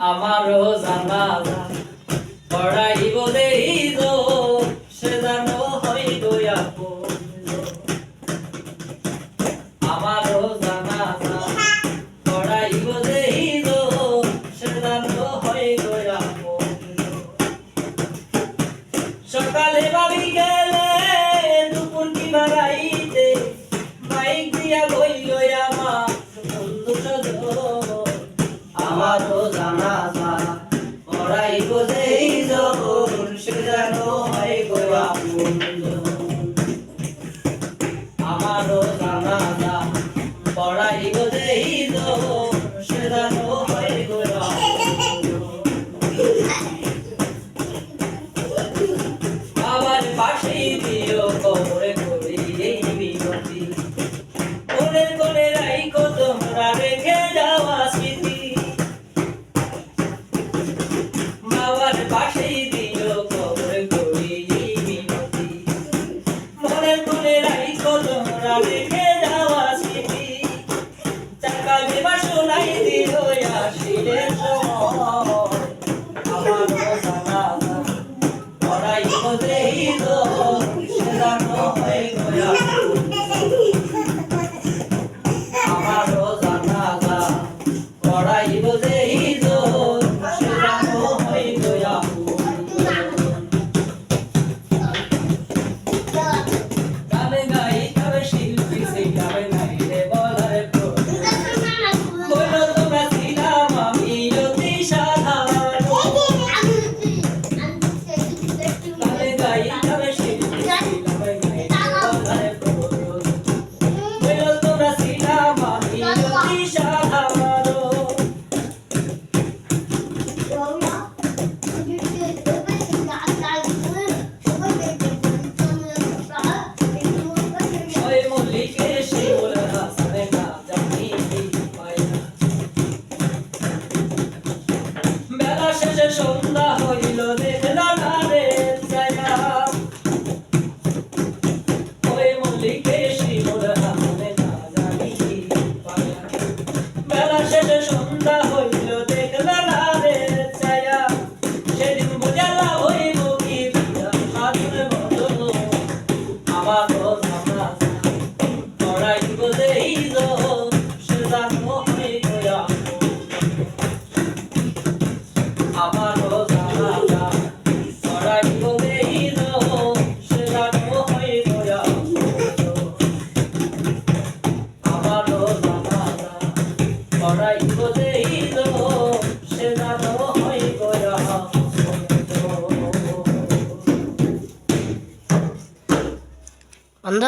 আমারও জানাজা পড়াইব দেইব সে যেন হইল আপন। আমারও জানাজা পড়াইব দেইব সে যেন হইল আপন। সকালে বাড়ি গেলে দুপুর কিংবা রাইতে বাইক দিয়া বইল আমার বন্ধু সজন। আমারও জানাজা পড়াইব দেইব সে যেন হইল আপন। আমারও জানাজা পড়াইব দেইব সে যেন হইল আপন। বাবার পাশেই দিও কবরে করি এই বিনতি, মনের কোণে রাইখো তোমরা রেখে যাওয়া স্মৃতি। বাবার পাশেই দিও কবরে করি এই বিনতি, মনের কোণে রাইখো তোমরা রেখে যাওয়া স্মৃতি। চাকা দেবা শোনাই দিও আসিলে সময়। আমারও জানাজা পড়াইব দেইব সে যেন হইল আপন। আমারও জানাজা পড়াইব দেইব সে যেন হইল আপন। গানে গাই তবে শিল্পী সেই গাবে নাই রে বলার প্রয়োজন। বলো তোমরা ছিলাম আমি অতি সাধারণ। গানে গাই তবে শিল্পী সেই গাবে নাই রে বলার প্রয়োজন। বলো তোমরা ছিলাম আমি অতি সাধারণ। ওই মল্লিকে শিমুল হাসানে না জানি পাই না। বেলা শেষে সন্ধ্যা হইল দেখলা না রে ছায়া। ওই মল্লিকে শিমুল হাসানে না জানি পাই না। বেলা শেষে সন্ধ্যা হইল দেখলা না রে ছায়া। সেদিন বুঝালা হইব কি বিয়া সাধুর বদল। আমারও জানাজা পড়াইব দেইব সে যেন হইল আপন। আমারও জানাজা পড়াইব দেইব সে যেন হইল আপন। আমারও জানাজা পড়াইব দেইব সে যেন হইল আপন। বন্ধ।